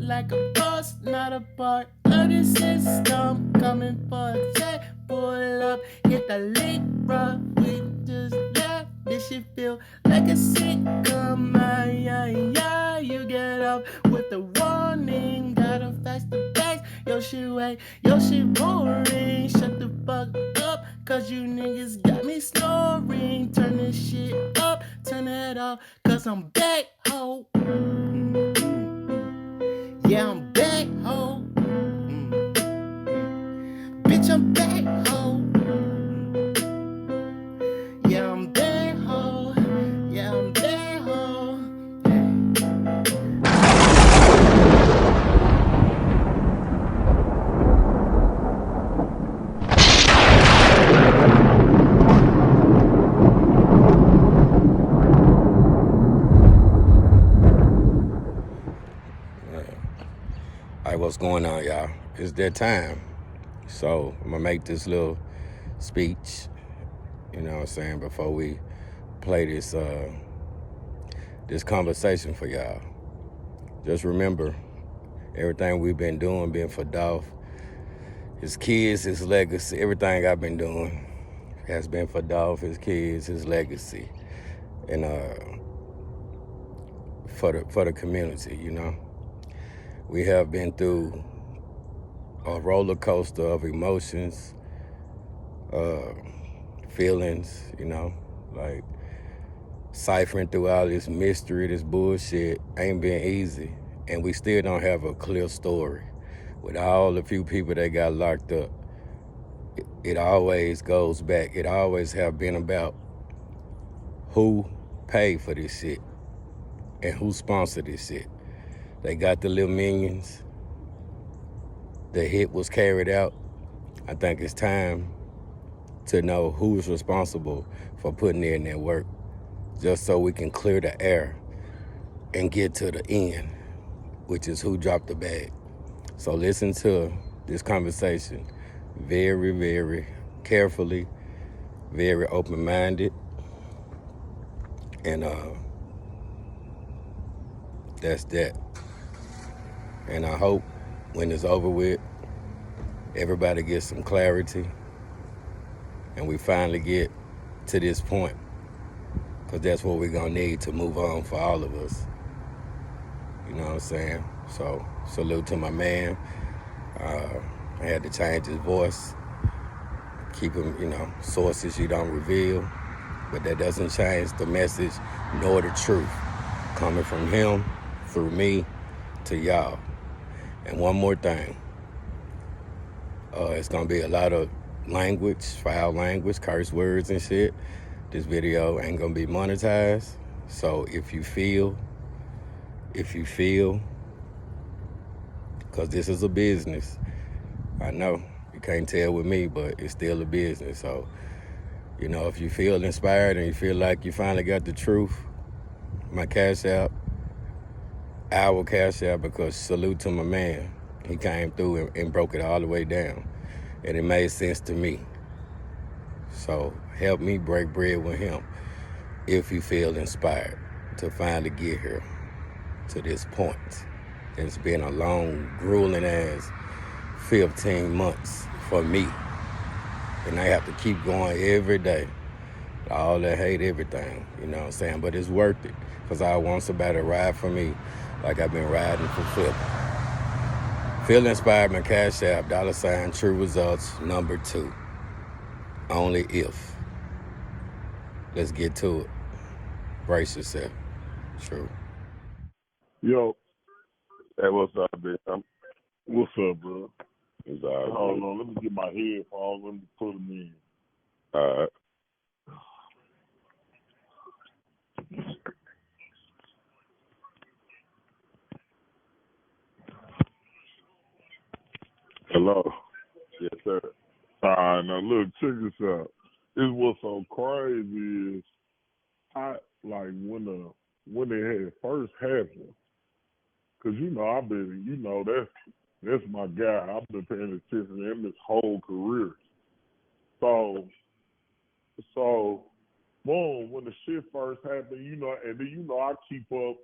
like a boss, not a part of the system. Coming for a check, pull up, hit the lick, bro. We just left. This shit feel like a sitcom. Yeah, you get up with the warning. Gotta fast the pace. Yo, shit, wait, yo, shit boring. Shut the fuck up, cause you niggas got me snoring. Turn this shit up, turn it off, cause I'm back, ho. Yeah, I'm back, ho. Bitch, I'm back, ho. Yeah, I'm back, ho. Yeah, I'm back, ho. All right, what's going on, y'all? It's that time. So I'm gonna make this little speech, you know what I'm saying, before we play this this conversation for y'all. Just remember, everything we've been doing, been for Dolph, his kids, his legacy. Everything I've been doing has been for Dolph, his kids, his legacy, and for the community. You know, we have been through a roller coaster of emotions, feelings. You know, like ciphering through all this mystery, this bullshit ain't been easy, and we still don't have a clear story. With all the few people that got locked up, it always goes back. It always have been about who paid for this shit and who sponsored this shit. They got the little minions. The hit was carried out. I think it's time to know who's responsible for putting in that work, just so we can clear the air and get to the end, which is who dropped the bag. So listen to this conversation very, very carefully, very open-minded, and that's that. And I hope when it's over with, everybody gets some clarity and we finally get to this point, because that's what we're gonna need to move on for all of us. You know what I'm saying? So salute to my man. I had to change his voice, keep him, you know, sources you don't reveal, but that doesn't change the message nor the truth coming from him, through me, to y'all. And one more thing, it's gonna be a lot of language, foul language, curse words and shit. This video ain't gonna be monetized, so if you feel, because this is a business, I know you can't tell with me, but it's still a business. So, you know, if you feel inspired and you feel like you finally got the truth, my cash out, our cash out, because salute to my man. He came through and broke it all the way down, and it made sense to me. So help me break bread with him if you feel inspired to finally get here to this point. It's been a long, grueling ass 15 months for me, and I have to keep going every day. All that hate, everything, you know what I'm saying? But it's worth it, because I want somebody to ride for me like I've been riding for Flip. Feel inspired, my cash app, $ TRURESULTS #2. Only if. Let's get to it. Brace yourself. True. Yo, hey, what's up, bitch? What's up, bro? It's all Hold on, let me get my headphones. Let me put them in. all right. Hello. Yes, sir. Now look, check this out. This what's so crazy is I like when it had first happened, cause you know I've been, you know that's my guy. I've been paying attention to him his whole career. So boom, when the shit first happened, you know, and then you know I keep up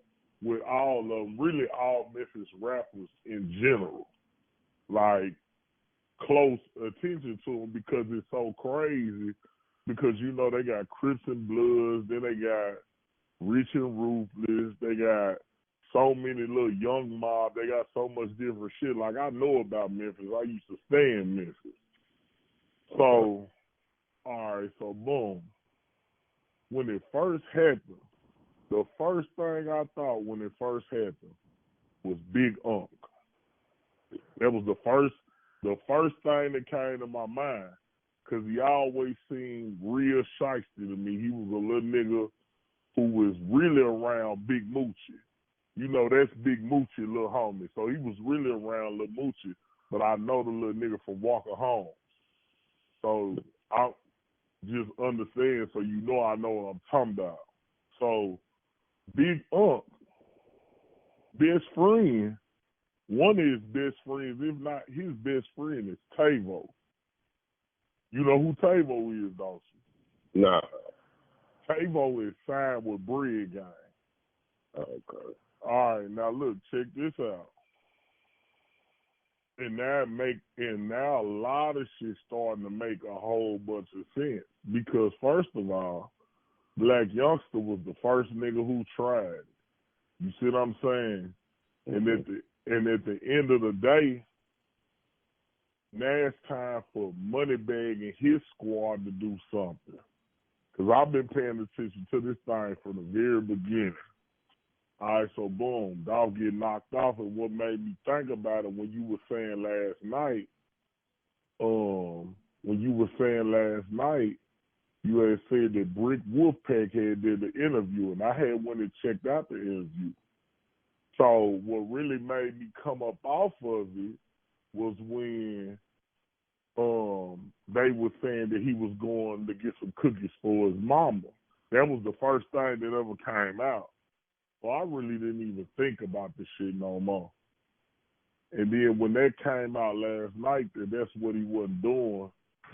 with all of them, really all Memphis rappers in general. Like, close attention to them because it's so crazy. Because, you know, they got Crips and Bloods, then they got Rich and Ruthless, they got so many little young mob, they got so much different shit. Like, I know about Memphis. I used to stay in Memphis. So, all right, so boom. When it first happened, the first thing I thought when it first happened was Big Unc. That was the first thing that came to my mind, because he always seemed real shiesty to me. He was a little nigga who was really around Big Moochie. You know, that's Big Moochie, little homie. So he was really around Lil Moochie, but I know the little nigga from Walker Homes. So I just understand, so you know I know what I'm talking about. So Big Unc, best friend, one of his best friends, if not his best friend, is Tavo. You know who Tavo is, don't you? Nah. Tavo is signed with Breadgand. Okay. All right, now look, check this out. And now a lot of shit starting to make a whole bunch of sense. Because first of all, Black Youngster was the first nigga who tried. You see what I'm saying? Mm-hmm. And at the end of the day, now it's time for Moneybagg and his squad to do something. Because I've been paying attention to this thing from the very beginning. All right, so boom, Dolph get knocked off, and what made me think about it when you were saying last night, you had said that Brick Wolfpack had did the interview, and I had went and checked out the interview. So what really made me come up off of it was when they were saying that he was going to get some cookies for his mama. That was the first thing that ever came out. Well, I really didn't even think about this shit no more. And then when that came out last night that that's what he wasn't doing,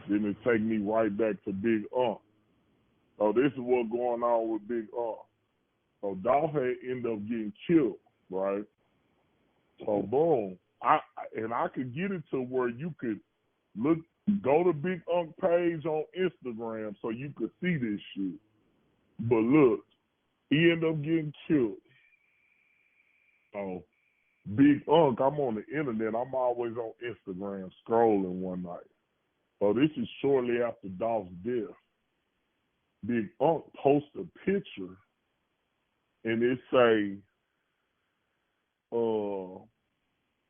then it take me right back to Big Unc. So this is what's going on with Big Unc. So Dolph had ended up getting killed, right? So boom. I could get it to where you could go to Big Unc page on Instagram so you could see this shit. But look, he ended up getting killed. So Big Unc, I'm on the internet. I'm always on Instagram scrolling one night. So this is shortly after Dolph's death. Big Unc posts a picture, and it say,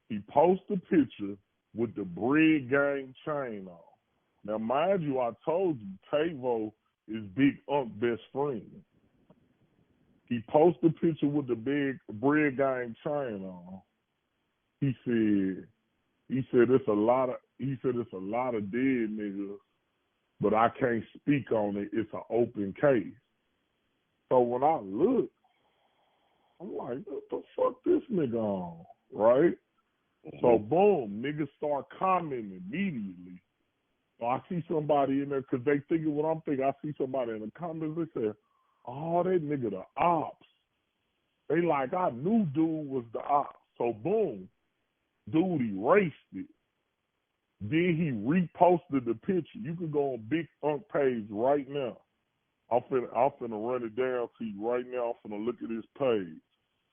he posts a picture with the Breadgand chain on. Now, mind you, I told you, Tavo is Big Unc's best friend. He posted a picture with the big Breadgand chain on. He said it's a lot of dead niggas, but I can't speak on it. It's an open case. So when I look, I'm like, what the fuck this nigga on, right? Mm-hmm. So boom, niggas start commenting immediately. So I see somebody in there because they thinking what I'm thinking. I see somebody in the comments. They say, "Oh, that nigga the ops." They like, I knew dude was the ops. So boom, dude erased it. Then he reposted the picture. You can go on Big Unc page right now. I'm finna run it down to you right now. I'm finna look at his page.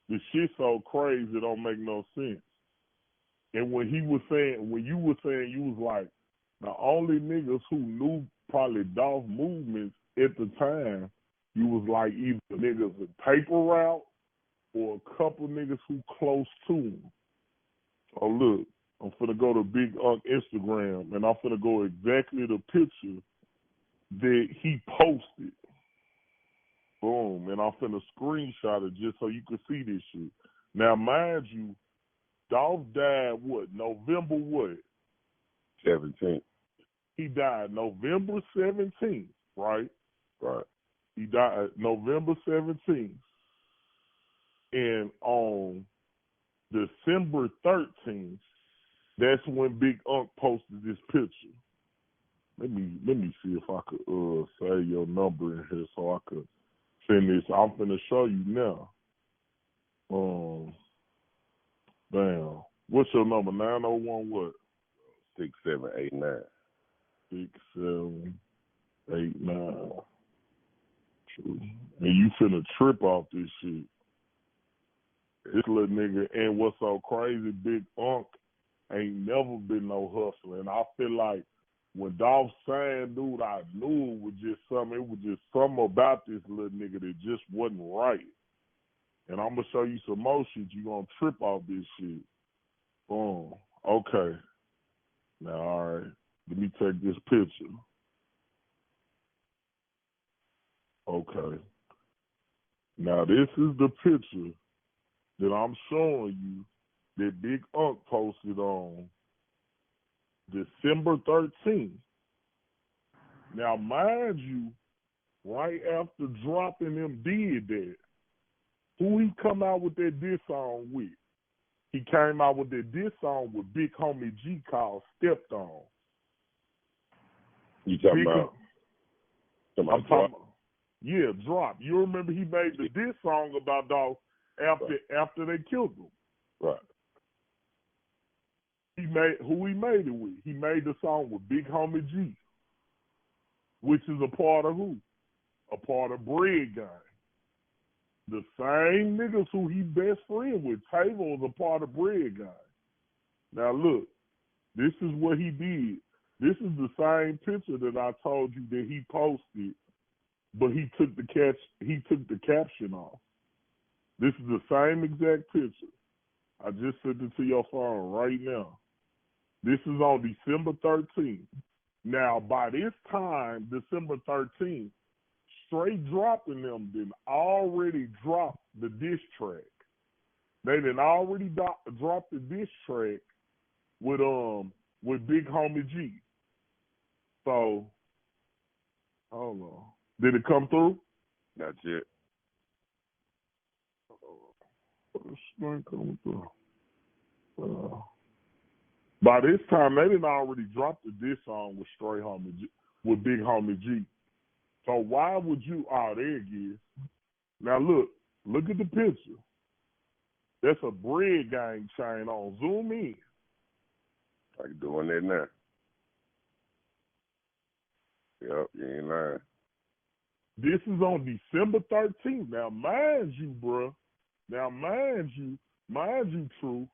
The shit so crazy it don't make no sense. And when you were saying, you was like, the only niggas who knew probably Dolph movements at the time, you was like either niggas in paper route or a couple niggas who close to him. So look, I'm finna go to Big Unc Instagram, and I'm finna go exactly the picture that he posted. Boom, and I'm finna screenshot it just so you can see this shit. Now, mind you, Dolph died November 17th. He died November 17th, right? Right. He died November 17th. And on December 13th, that's when Big Unc posted this picture. Let me see if I could say your number in here so I could send this. I'm finna show you now. Damn. What's your number? 901 what? 6789. 6789. True. And you finna trip off this shit. This little nigga, and what's so crazy, Big Unc ain't never been no hustler. And I feel like when Dolph signed, dude, I knew it was just something about this little nigga that just wasn't right. And I'm gonna show you some more shit. You gonna trip off this shit. Boom. Okay. Now, all right. Let me take this picture. Okay. Now, this is the picture that I'm showing you that Big Unc posted on December 13th. Now, mind you, right after dropping them did that, who he come out with that diss song with? He came out with that diss song with Big Homie G called Stepped On. You talking about? I'm talking about, yeah, Drop. You remember he made the diss song about Dolph after they killed him. Right. Who he made it with? He made the song with Big Homie G, which is a part of who? A part of Breadgand. The same niggas who he best friend with. Taylor was a part of Breadgand. Now look, this is what he did. This is the same picture that I told you that he posted, but he took the caption off. This is the same exact picture. I just sent it to your phone right now. This is on December 13th. Now, by this time, December 13th, Straight Dropping them did already drop the diss track. They did already drop the diss track with Big Homie G. So, hold on. Did it come through? Not yet. Coming through. By this time, they didn't already drop the diss song with with Big Homie G. So why would you? Oh, there it is. Now look at the picture. That's a Breadgand chain on. Zoom in. Like doing that now. Yep, you ain't lying. This is on December 13th. Now, mind you, bruh. Now, mind you, True,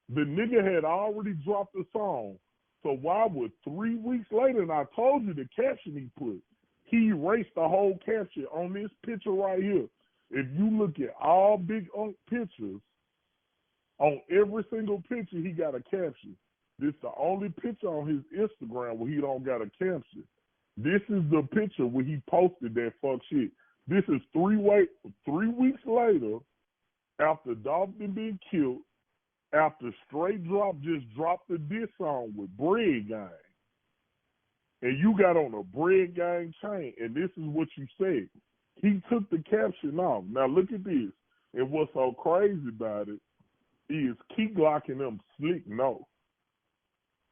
the nigga had already dropped the song. So why would 3 weeks later, and I told you the caption he put, he erased the whole caption on this picture right here. If you look at all Big Unc pictures, on every single picture he got a caption. This is the only picture on his Instagram where he don't got a caption. This is the picture where he posted that fuck shit. This is 3 weeks later, after Dolph been killed, after Straight Drop just dropped the diss song with Breadgand. And you got on a Breadgand chain, and this is what you said. He took the caption off. Now look at this. And what's so crazy about it is Key Glock and them slick no.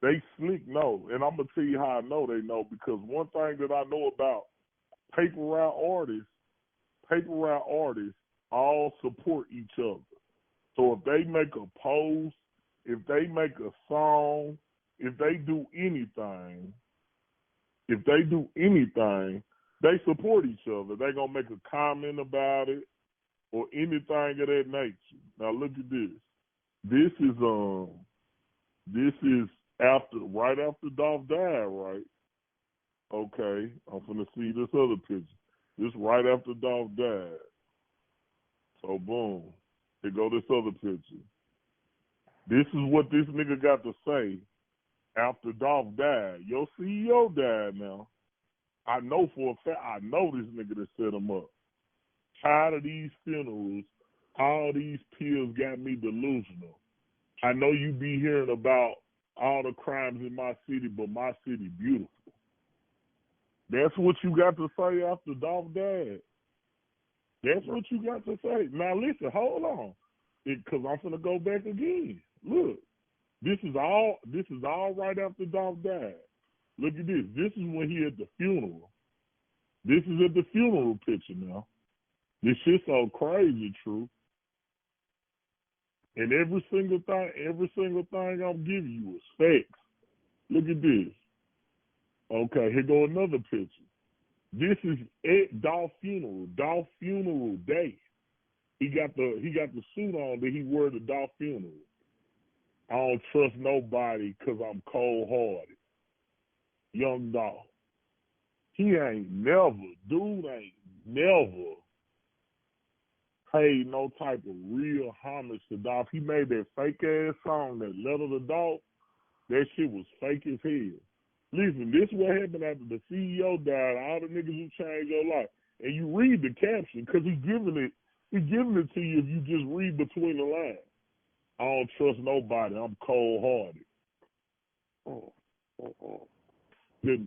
They slick no. And I'm going to tell you how I know they know, because one thing that I know about paper route artists all support each other. So if they make a post, if they make a song, if they do anything, they support each other. They're going to make a comment about it or anything of that nature. Now look at this. This is right after Dolph died, right? Okay, I'm finna see this other picture. This right after Dolph died. So boom, here go this other picture. This is what this nigga got to say after Dolph died. Your CEO died now. I know for a fact, I know this nigga that set him up. Tired of these funerals, all these pills got me delusional. I know you be hearing about all the crimes in my city, but my city beautiful. That's what you got to say after Dolph died. That's what you got to say. Now listen, hold on, because I'm finna go back again. Look, this is all right after Dolph died. Look at this. This is when he at the funeral. This is at the funeral picture now. This shit's so crazy, True. And every single thing I'm giving you is facts. Look at this. Okay, here go another picture. This is at Dolph funeral day. He got the suit on that he wore to Dolph funeral. I don't trust nobody because I'm cold-hearted. Young Dolph. Dude ain't never paid no type of real homage to Dolph. He made that fake-ass song, that Letter to Dolph. That shit was fake as hell. Listen, this is what happened after the CEO died, all the niggas who changed your life. And you read the caption, because he's giving it to you if you just read between the lines. I don't trust nobody. I'm cold-hearted. The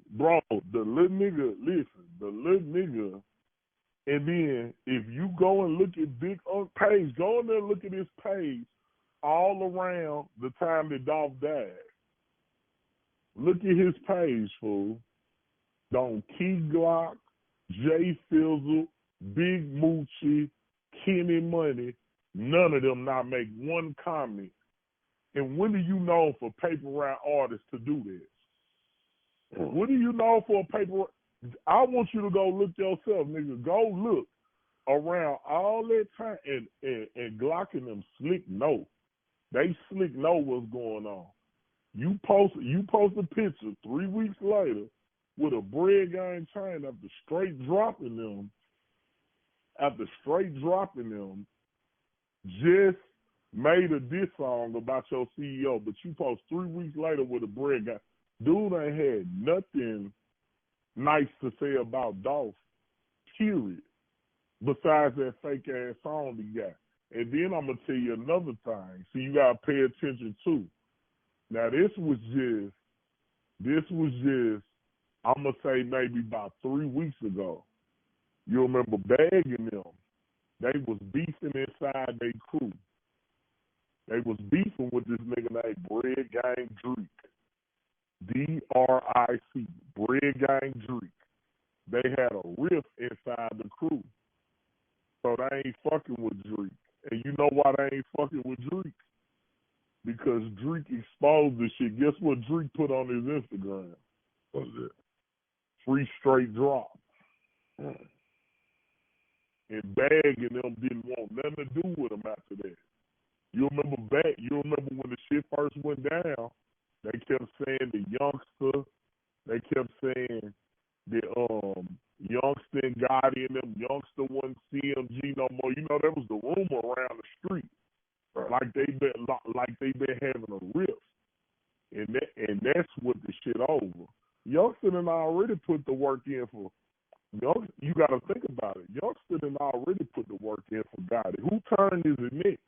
little nigga, and then if you go and look at Bigg page, go in there and look at his page all around the time that Dolph died. Look at his page, fool. Don Key Glock, Jay Fizzle, Big Moochie, Kenny Money, none of them not make one comment. And when do you know for paper route artists to do this? What do you know for a paper? I want you to go look yourself, nigga. Go look around all that time and Glock and them slick know. They slick know what's going on. You post a picture 3 weeks later with a Breadgand chain after straight dropping them, just made a diss song about your CEO, but you post 3 weeks later with a Breadgand. Dude ain't had nothing nice to say about Dolph, period, besides that fake ass song he got. And then I'm gonna tell you another thing. So you gotta pay attention too. Now this was just I'm gonna say maybe about 3 weeks ago. You remember Bigg and them? They was beefing inside their crew. They was beefing with this nigga named Breadgand Drake. D-R-I-C, Breadgand Drake. They had a rift inside the crew. So they ain't fucking with Drake. And you know why they ain't fucking with Drake? Because Drake exposed the shit. Guess what Drake put on his Instagram? What was it? Free straight drop. And Bigg and them didn't want nothing to do with him after that. You remember when the shit first went down, they kept saying the youngster, they kept saying the youngster and Gotti and them youngster wasn't CMG no more. You know, that was the rumor around the street. Right. Like they been having a rift. And that's what the shit over. Youngster and I already put the work in for you gotta think about it. Youngster and I already put the work in for Gotti. Who turned is it next?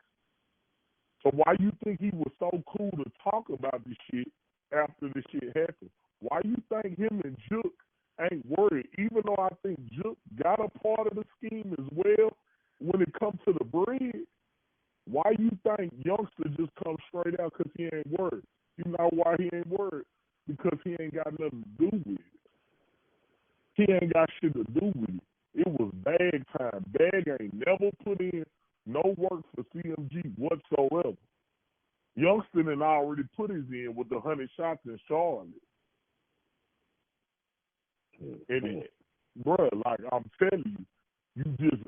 So why you think he was so cool to talk about this shit after this shit happened? Why you think him and Jook ain't worried? Even though I think Jook got a part of the scheme as well when it comes to the bread, why you think Youngster just comes straight out because he ain't worried? You know why he ain't worried? Because he ain't got nothing to do with it. He ain't got shit to do with it. It was Bigg time. Bigg ain't never put in no work for CMG whatsoever. Youngster and I already put his in with the 100 shots in Charlotte. And bruh, like I'm telling you, you just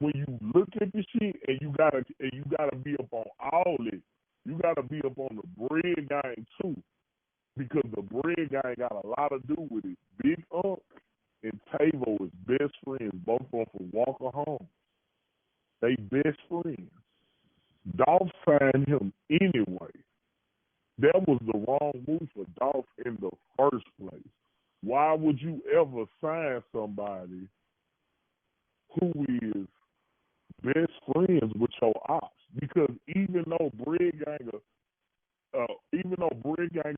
when you look at the shit and you gotta be up on all it. You gotta be up on the Breadgand too, because the Breadgand got a lot to do with it. Big Unc and Tavo is best friends, both of them from Walker Home. They best friends. Dolph signed him anyway. That was the wrong move for Dolph in the first place. Why would you ever sign somebody who is best friends with your ops? Because even though Breadgand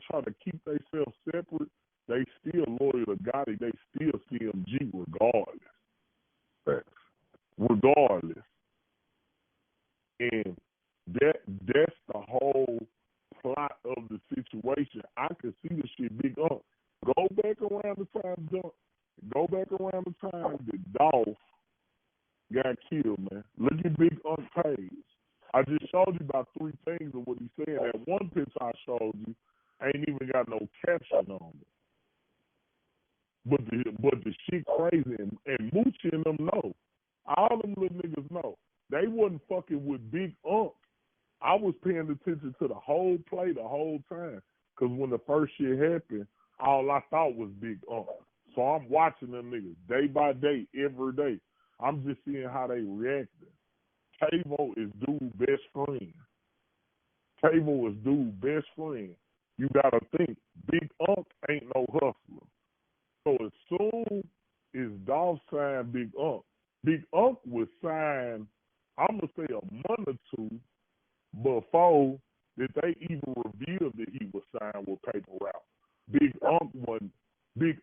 try to keep themselves separate, they still loyal to Gotti. They still CMG regardless. Regardless. And that's the whole plot of the situation. I can see the shit Big Unc. Go back around the time that Dolph got killed, man. Look at Big Unc's page. I just showed you about 3 things of what he said. That one picture I showed you ain't even got no caption on it. But the shit crazy, and Moochie and them know. All them little niggas know. They wasn't fucking with Big Unc. I was paying attention to the whole play the whole time. Because when the first shit happened, all I thought was Big Unc. So I'm watching them niggas day by day, every day. I'm just seeing how they reacting. Tavo is dude's best friend. Tavo is dude's best friend. You gotta think, Big Unc ain't no hustler. So as soon as Dolph signed Big Unc was signed, I'm going to say a month or 2 before that they even revealed that he was signed with Paper Route. Big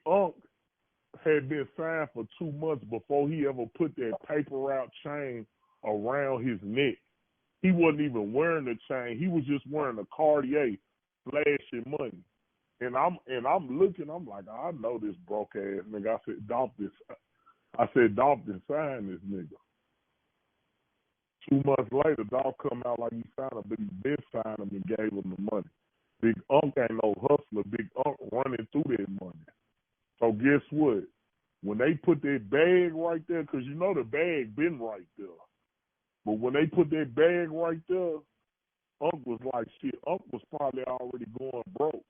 Unc had been signed for 2 months before he ever put that Paper Route chain around his neck. He wasn't even wearing the chain. He was just wearing a Cartier flashing money. And I'm looking, I'm like, I know this broke ass nigga. I said, Dolph done signed this nigga. 2 months later, Dolph come out like he signed him, but he been signed him and gave him the money. Big Unc ain't no hustler. Big Unc running through that money. So guess what? When they put that bag right there, because you know the bag been right there. But when they put that bag right there, Unc was like, shit, Unc was probably already going broke.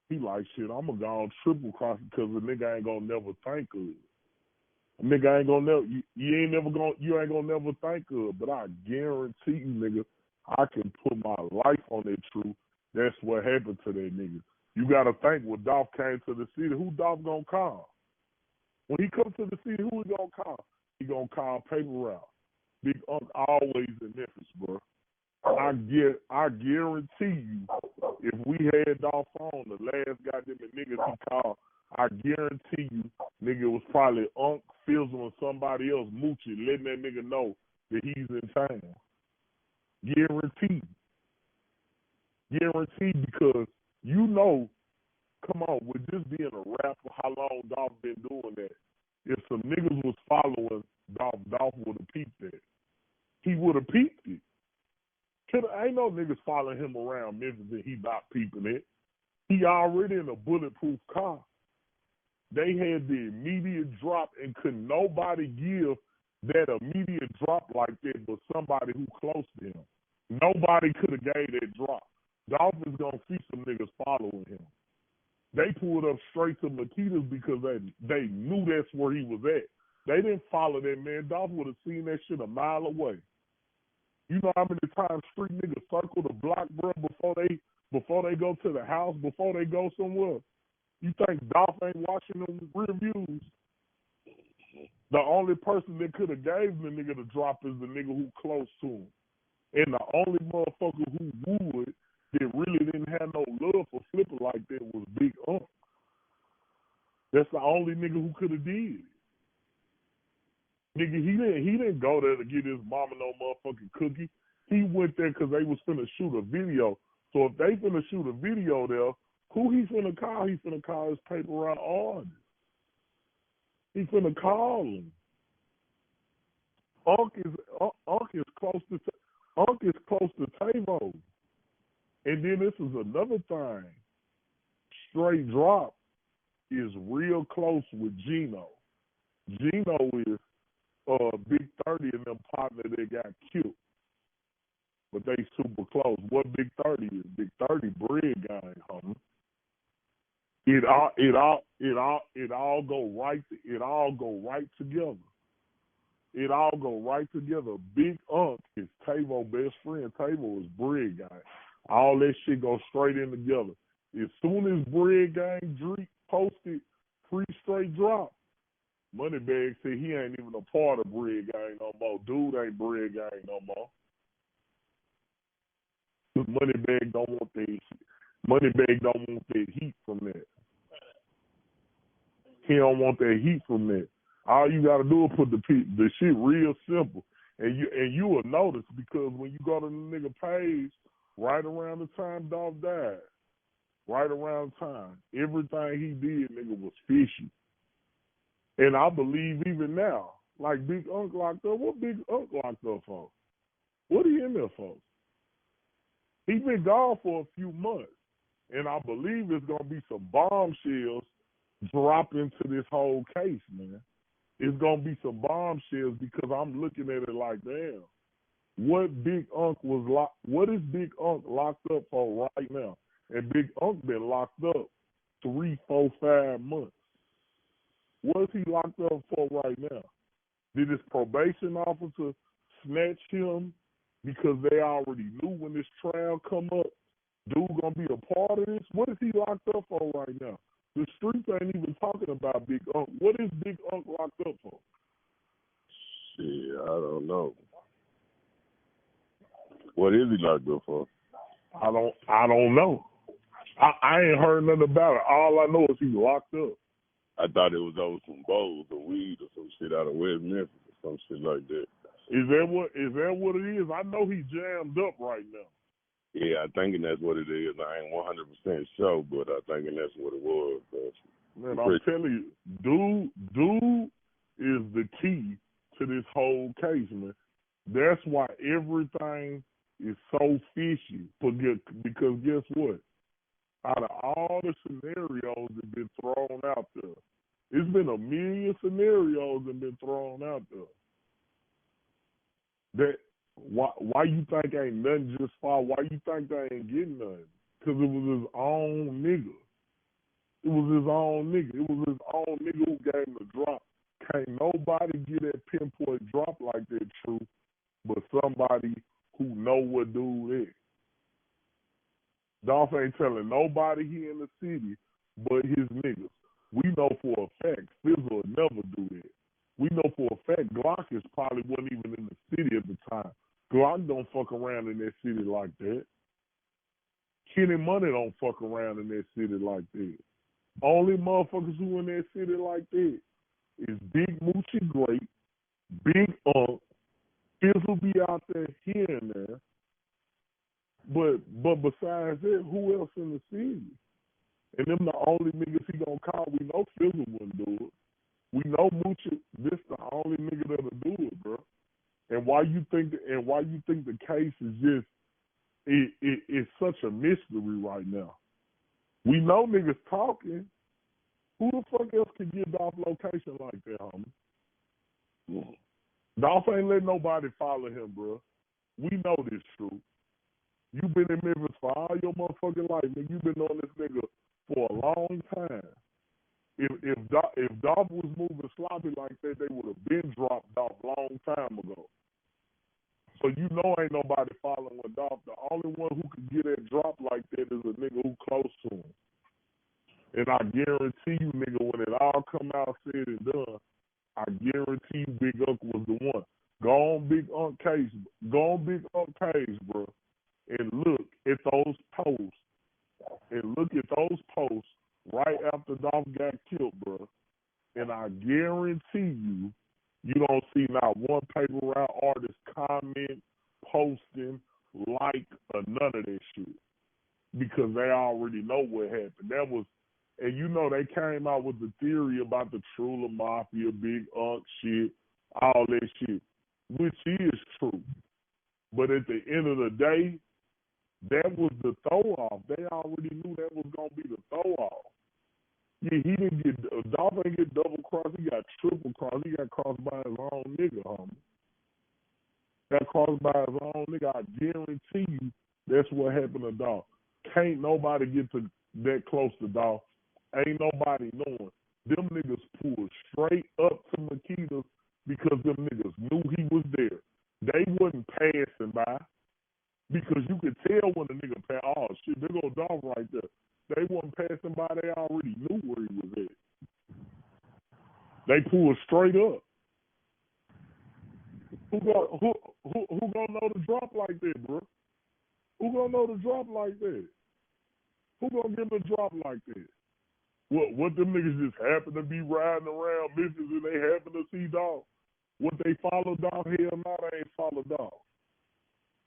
He like, shit, I'm going to go on triple cross because the nigga ain't going to never think of it. A nigga ain't going to never, you ain't going to never think of it. But I guarantee you, nigga, I can put my life on that truth. That's what happened to that nigga. You got to think when Dolph came to the city, who Dolph going to call? When he comes to the city, who he going to call? He going to call Paper Route. Big Unc always in Memphis, bro. I guarantee you, if we had Dolph on, the last goddamn niggas he called, I guarantee you, nigga, it was probably Unc, Fizzle, and somebody else, Moochie, letting that nigga know that he's in town. Guaranteed. Guaranteed, because you know, come on, with just being a rapper, how long Dolph been doing that? If some niggas was following Dolph, Dolph would have peeped that. He would have peeped it. Ain't no niggas following him around Memphis and he not peeping it. He already in a bulletproof car. They had the immediate drop, and could nobody give that immediate drop like that but somebody who close to him. Nobody could have gave that drop. Dolph is going to see some niggas following him. They pulled up straight to Makita's because they knew that's where he was at. They didn't follow that man. Dolph would have seen that shit a mile away. You know how many times street niggas circle the block, bro, before they go to the house, before they go somewhere? You think Dolph ain't watching them reviews? The only person that could have gave the nigga the drop is the nigga who close to him. And the only motherfucker who would, that really didn't have no love for Flipper like that, was Big Unc. That's the only nigga who could have did it. Nigga, he didn't go there to get his mama no motherfucking cookie. He went there because they was finna shoot a video. So if they finna shoot a video there, who he finna call? He finna call his Paper Route artist. He finna call him. Unc is close to Tavo. And then this is another thing. Straight Drop is real close with Gino. Gino is Big 30 and them partner that got killed. But they super close. What Big 30 is? Big 30 Breadgand, homie. It all go right together. It all go right together. Big Unc is Tavo's best friend. Tavo is Breadgand. All that shit goes straight in together. As soon as Breadgand posted free Straight Drop, Moneybag said he ain't even a part of Breadgand no more. Dude ain't Breadgand no more. Moneybag don't want that shit. Moneybag don't want that heat from that. He don't want that heat from that. All you gotta do is put the shit real simple, and you will notice, because when you go to the nigga page, right around the time Dolph died, right around the time, everything he did, nigga, was fishy. And I believe even now, like Big Unc locked up, what Big Unc locked up for? What he in there for? He been gone for a few months, and I believe there's gonna be some bombshells drop into this whole case, man. It's gonna be some bombshells because I'm looking at it like, damn, what what is Big Unc locked up for right now? And Big Unc been locked up 3, 4, 5 months. What is he locked up for right now? Did his probation officer snatch him because they already knew when this trial come up, dude gonna be a part of this? What is he locked up for right now? The streets ain't even talking about Big Unc. What is Big Unc locked up for? Shit, I don't know. What is he locked up for? I don't know. I ain't heard nothing about it. All I know is he's locked up. I thought it was over some bowls of weed or some shit out of West Memphis or some shit like that. Is that what it is? I know he's jammed up right now. Yeah, I thinking that's what it is. I ain't 100% sure, but I thinking that's what it was. Man, I'm telling you, dude is the key to this whole case, man. That's why everything is so fishy. Because guess what? Out of all the scenarios that have been thrown out there, it's been a million scenarios that have been thrown out there. That why you think ain't nothing just fall? Why you think they ain't getting nothing? Because it was his own nigga. It was his own nigga. It was his own nigga who gave him the drop. Can't nobody get that pinpoint drop like that, true, but somebody who know what dude is. Dolph ain't telling nobody he in the city but his niggas. We know for a fact Fizzle would never do that. We know for a fact Glock is probably wasn't even in the city at the time. Glock don't fuck around in that city like that. Kenny Money don't fuck around in that city like that. Only motherfuckers who in that city like that is Big Moochie Great, Big Unc, Fizzle be out there here and there. But besides that, who else in the city? And them the only niggas he gonna call. We know Fizzle wouldn't do it. We know Moochie, this the only nigga that'll do it, bro. And why you think the case is just it's such a mystery right now. We know niggas talking. Who the fuck else can get Dolph location like that, homie? Dolph ain't letting nobody follow him, bro. We know this true. You been in Memphis for all your motherfucking life, man. You been on this nigga for a long time. If Dolph was moving sloppy like that, they would have been dropped Dolph a long time ago. So you know ain't nobody following Dolph. The only one who could get that drop like that is a nigga who close to him. And I guarantee you, nigga, when it all come out said and done, I guarantee you Big Unc was the one. Go on Big Unc case, bro, and look at those posts. And look at those posts right after Dolph got killed, bro. And I guarantee you, you don't see not one paper route artist comment, posting, like, or none of that shit. Because they already know what happened. That was, and you know they came out with the theory about the TRUUUUUUU Mafia, Big Unc shit, all that shit, which is true. But at the end of the day, that was the throw-off. They already knew that was going to be the throw-off. Yeah, he didn't get, Dolph ain't get double-crossed. He got triple-crossed. He got crossed by his own nigga, homie. Got crossed by his own nigga. I guarantee you that's what happened to Dolph. Can't nobody get to that close to Dolph. Ain't nobody knowing. Them niggas pulled straight up to Makita's because them niggas knew he was there. They wasn't passing by. Because you could tell when a nigga passed, oh shit, there go Dolph right there. They wasn't passing by, they already knew where he was at. They pulled straight up. Who gonna know the drop like that, bro? Who gonna know the drop like that? Who gonna give a drop like that? What them niggas just happen to be riding around Memphis and they happen to see Dolph? What they follow Dolph? Hell no, they ain't follow Dolph.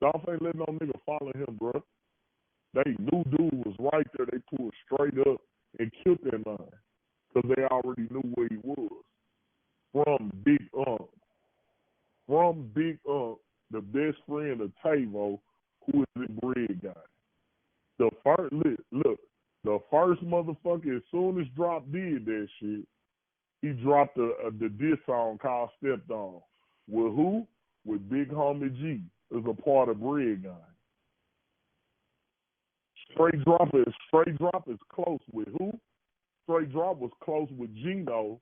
Dolph ain't letting no nigga follow him, bro. They knew dude was right there. They pulled straight up and killed that man because they already knew where he was. From Big Unc the best friend of Tavo, who is in Breadgand. The first, look, the first motherfucker, as soon as Drop did that shit, he dropped the diss song called Stepped On. With who? With Big Homie G, as a part of Breadgand. Straight Drop is close with who? Straight Drop was close with Gino,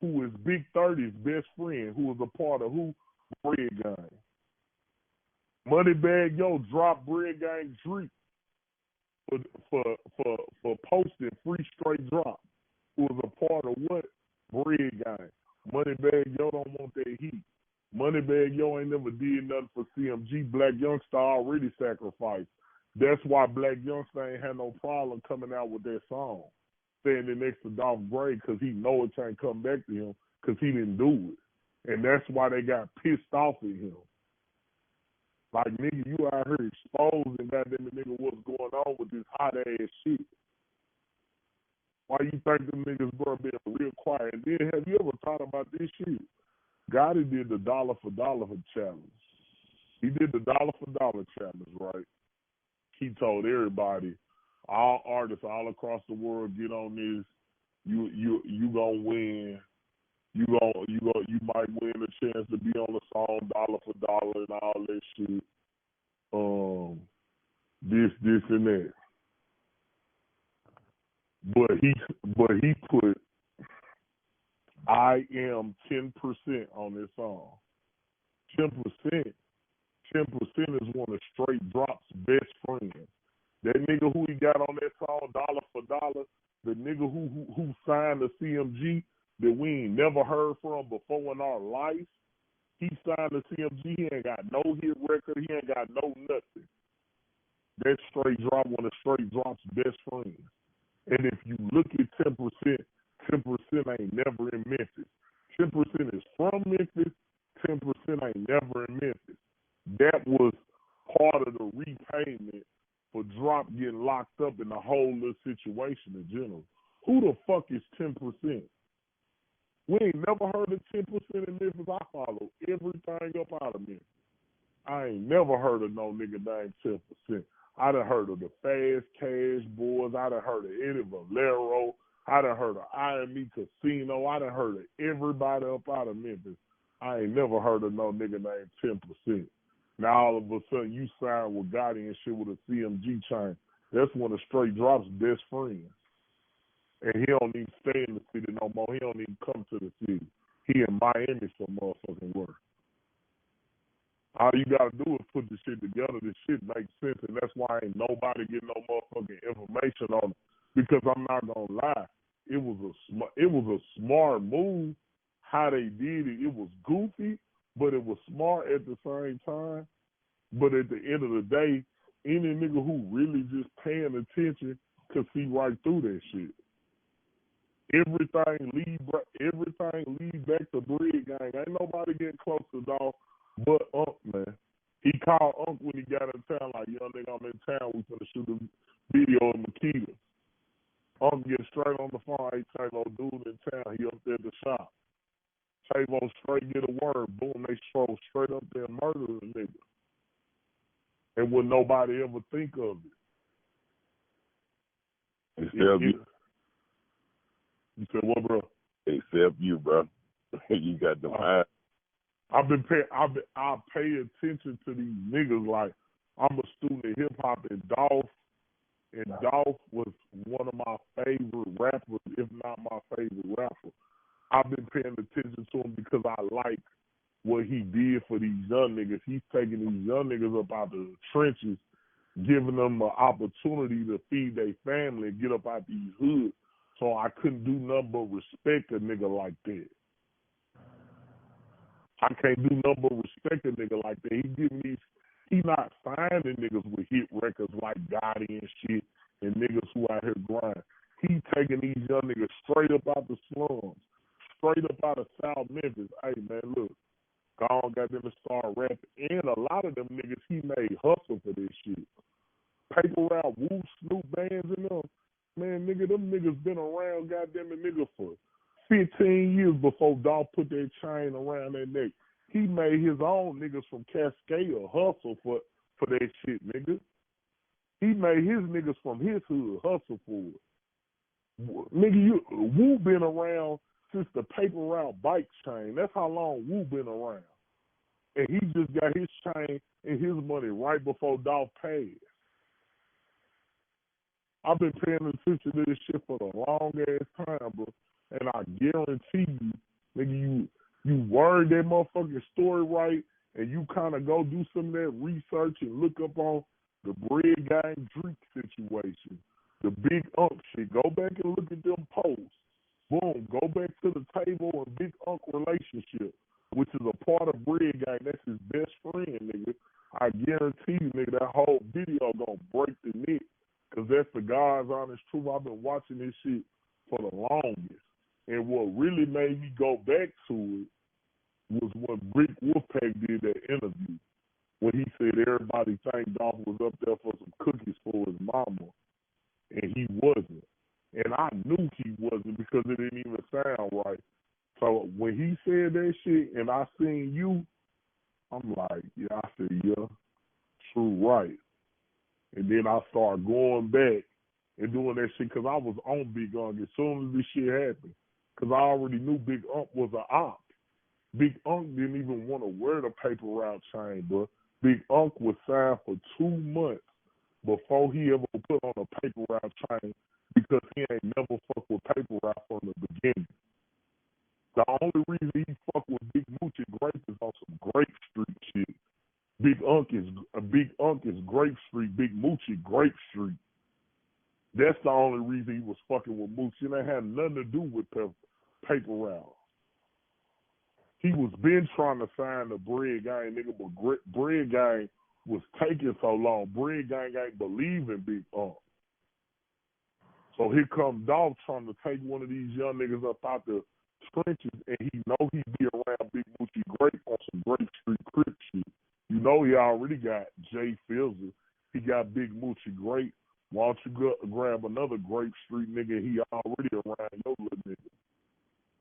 who is Big 30's best friend, who was a part of who? Breadgand. Moneybag Yo dropped Breadgand Drake for posting Free Straight Drop, who was a part of what? Breadgand. Moneybag Yo don't want that heat. Moneybag Yo ain't never did nothing for CMG. Black Youngster already sacrificed. That's why Black Youngster ain't had no problem coming out with that song, standing next to Dolph Gray, because he know it can't come back to him because he didn't do it. And that's why they got pissed off at him. Like, nigga, you out here exposing goddamn nigga what's going on with this hot ass shit. Why you think them niggas bro being real quiet? And then have you ever thought about this shit? Gotti did the dollar for dollar challenge. He did the dollar for dollar challenge, right? He told everybody, all artists all across the world, get on this. You gonna win. You might win a chance to be on the song dollar for dollar and all that shit. This and that. But he put I am 10% on this song. 10% is one of Straight Drop's best friends. That nigga who he got on that song, Dollar for Dollar, the nigga who signed the CMG that we ain't never heard from before in our life, he signed the CMG, he ain't got no hit record, he ain't got no nothing. That Straight Drop, one of Straight Drop's best friends. And if you look at 10%, 10% ain't never in Memphis. 10% is from Memphis, 10% ain't never in Memphis. That was part of the repayment for Drop getting locked up in the whole little situation in general. Who the fuck is 10%? We ain't never heard of 10% in Memphis. I follow everything up out of Memphis. I ain't never heard of no nigga named 10%. I done heard of the Fast Cash Boys. I done heard of Eddie Valero. I done heard of IME Casino. I done heard of everybody up out of Memphis. I ain't never heard of no nigga named 10%. Now all of a sudden you sign with Gotti and shit with a CMG chain. That's one of Straight Drop's best friends. And he don't even stay in the city no more. He don't even come to the city. He in Miami some motherfucking work. All you gotta do is put the shit together. This shit makes sense, and that's why ain't nobody getting no motherfucking information on it. Because I'm not gonna lie, it was a smart move how they did it. It was goofy, but it was smart at the same time. But at the end of the day, any nigga who really just paying attention could see right through that shit. Everything lead back to Breadgand. Ain't nobody getting close to Dolph but Unc, man. He called Unc when he got in town, like, young nigga, I'm in town. We finna shoot a video of Makita. Unc get straight on the phone. Hey, Tavo, dude in town. He up there at the shop. Tavo straight get a word. Boom, they stroll straight up there and murder the nigga. And would nobody ever think of it. Except you. You said what, bro? Except you, bro. You got the mind. I pay attention to these niggas like I'm a student of hip hop, and Dolph was one of my favorite rappers, if not my favorite rapper. I've been paying attention to him because I like what he did for these young niggas. He's taking these young niggas up out of the trenches, giving them an opportunity to feed their family and get up out these hoods. So I couldn't do nothing but respect a nigga like that. I can't do nothing but respect a nigga like that. He not signing niggas with hit records like Gotti and shit and niggas who out here grind. He taking these young niggas straight up out the slums, straight up out of South Memphis. Hey, man, look, God got them to start rapping. And a lot of them niggas, he made hustle for this shit. Paper Route, Woo, Snoop bands and them. Man, nigga, them niggas been around, goddamn it, nigga, for 15 years before Dolph put that chain around their neck. He made his own niggas from Cascade hustle for that shit, nigga. He made his niggas from his hood hustle for it. Nigga, Wu been around since the paper route bike chain. That's how long Wu been around. And he just got his chain and his money right before Dolph passed. I've been paying attention to this shit for the long ass time, bro. And I guarantee you, nigga, you word that motherfucking story right, and you kind of go do some of that research and look up on the Breadgand Drake situation, the Bigg shit. Go back and look at them posts. Boom, go back to the table and Bigg relationship, which is a part of Breadgand. That's his best friend, nigga. I guarantee you, nigga, that whole video gonna break the net, because that's the God's honest truth. I've been watching this shit for the longest. And what really made me go back to it was when Rick Wolfpack did that interview, when he said everybody think Dolph was up there for some cookies for his mama, and he wasn't. And I knew he wasn't because it didn't even sound right. So when he said that shit and I seen you, I'm like, yeah, I said, yeah, true right. And then I started going back and doing that shit because I was on Bigg as soon as this shit happened, because I already knew Bigg was an op. Bigg didn't even want to wear the paper route chain, bro. Bigg was signed for 2 months before he ever put on a paper route chain, because he ain't never fucked with paper route from the beginning. The only reason he fucked with Bigg Moochie Grape is on some Grape Street shit. Bigg is Grape Street, Bigg Moochie Grape Street. That's the only reason he was fucking with Moochie. And it had nothing to do with paper route. He was been trying to sign the Breadgand, nigga, but Breadgand was taking so long. Breadgand ain't believing Bigg. So here comes Dolph trying to take one of these young niggas up out the trenches, and he know he be around Bigg Moochie Grape on some Grape Street Crip shit. You know he already got Jay Fielder. He got Bigg Moochie Grape. Why don't you go grab another Grape Street nigga? He already around your little nigga.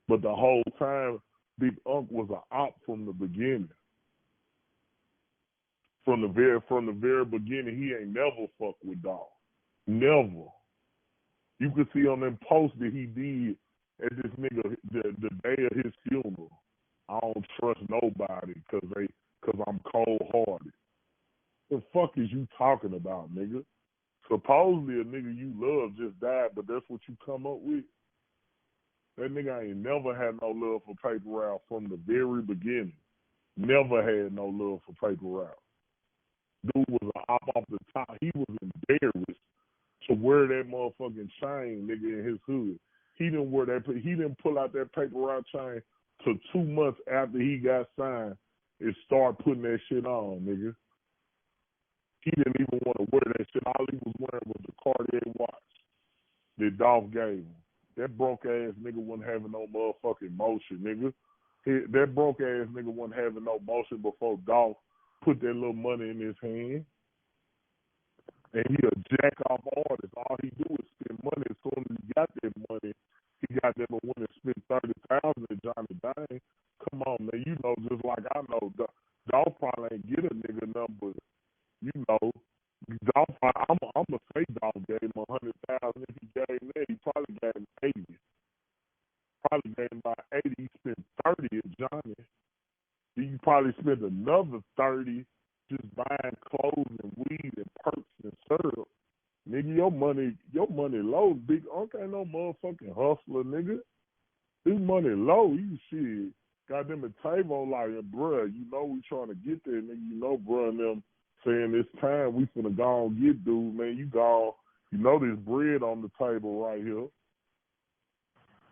But the whole time, Bigg was an op from the beginning. From the very beginning, he ain't never fucked with Dolph. Never. You could see on them posts that he did at this nigga the day of his funeral. I don't trust nobody because I'm cold-hearted. The fuck is you talking about, nigga? Supposedly a nigga you love just died, but that's what you come up with? That nigga ain't never had no love for paper route from the very beginning. Never had no love for paper route. Dude was an op off the top. He was embarrassed to wear that motherfucking chain, nigga, in his hood. He didn't pull out that paper route chain till 2 months after he got signed and start putting that shit on, nigga. He didn't even want to wear that shit. All he was wearing was the Cartier watch that Dolph gave him. That broke ass nigga wasn't having no motherfucking motion, nigga. That broke ass nigga wasn't having no motion before Dolph put that little money in his hand. And he a jack off artist. All he do is spend money. As soon as he got that money, he got that one and spent $30,000 at Johnny Dang. Come on, man. You know, just like I know, Dolph probably ain't get a nigga number. You know, Dolph, I'm gonna say Dolph gave him $100,000. If he gave him that, he probably gave him 80. Probably gave him about 80. He spent 30 at Johnny. He probably spent another 30 just buying clothes and weed and perks and syrup. Nigga, your money low. Bigg ain't no motherfucking hustler, nigga. His money low. You shit. Got them at table like, bruh, you know we trying to get there, nigga. You know, bruh, and them saying this time we finna go and get dude, man. You gone. You know there's bread on the table right here.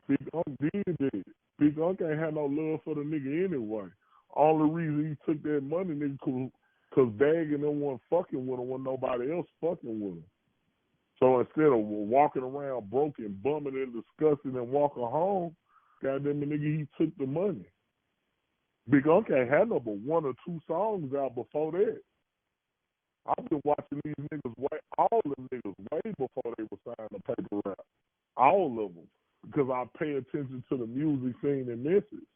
Bigg did that. Bigg ain't had no love for the nigga anyway. Only reason he took that money, nigga, because Dag and them wasn't fucking with him when nobody else fucking with him. So instead of walking around broken, bumming and disgusting and walking home, goddamn nigga, he took the money. Bigg ain't had no but 1 or 2 songs out before that. I've been watching these niggas all them niggas way before they were signed to paper rap. All of them. Because I pay attention to the music scene in Memphis.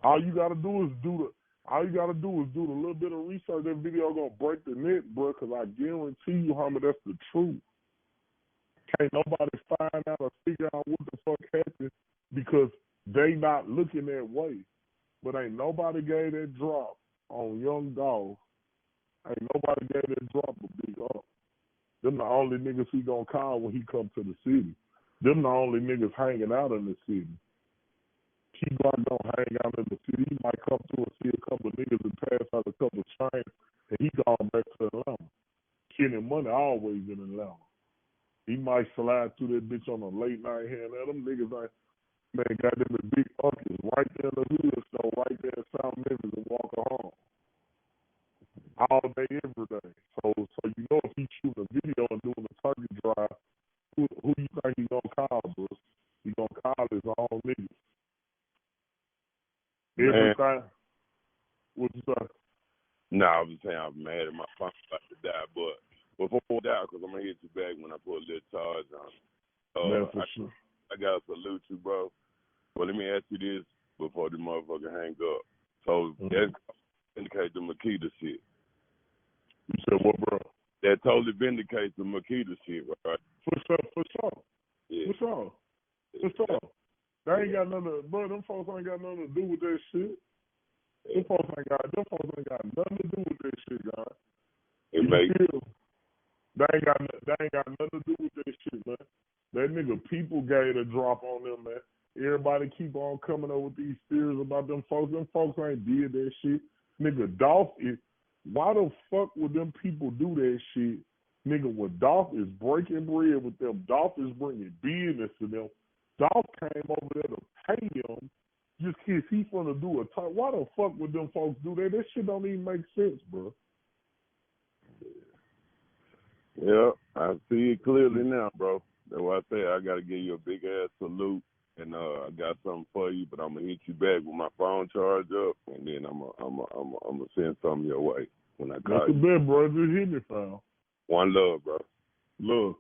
All you gotta do is do the little bit of research. That video gonna break the net, bro. Cause I guarantee you, homie, that's the truth. Can't nobody find out or figure out what the fuck happened because they not looking that way. But ain't nobody gave that drop on Young Dolph. Ain't nobody gave that drop a Bigg up. Them the only niggas he gonna call when he come to the city. Them the only niggas hanging out in the city. He gonna hang out in the city. He might come through and see a couple of niggas and pass out a couple of chains, and he gone back to Atlanta. Kenny Money always in Atlanta. He might slide through that bitch on a late night here and there. Them niggas ain't, man, got them in big uncles right there in the hood, so right there in South Memphis and walk home. All day, every day. So you know if he shooting a video and doing a turkey drive, who you think he gonna call, bro? He gonna call his own niggas. Everything. What you say? Nah, I was saying I'm mad at my phone about to die, but before I die, because I'm going to hit you back when I put a little charge on. Man, for sure. I got to salute you, bro. But let me ask you this before the motherfucker hang up. So that vindicates the Makita shit. You said what, bro? That totally vindicates the Makita shit, right? For sure. Yeah. For sure. They ain't got nothing to, bro, them folks ain't got nothing to do with that shit. Them folks ain't got nothing to do with that shit, God. They ain't got nothing to do with that shit, man. That nigga people gave a drop on them, man. Everybody keep on coming up with these theories about them folks. Them folks ain't did that shit. Nigga, Dolph is, why the fuck would them people do that shit? Nigga, when Dolph is breaking bread with them, Dolph is bringing business to them. Dolph came over there to pay him just because he finna do a talk. Why the fuck would them folks do that? That shit don't even make sense, bro. Yeah, I see it clearly now, bro. That's why I say I got to give you a big ass salute, and I got something for you, but I'm gonna hit you back with my phone charged up, and then I'm gonna send something your way when I call you. That's the best, bro. Just hit me, fam. One love, bro. Love.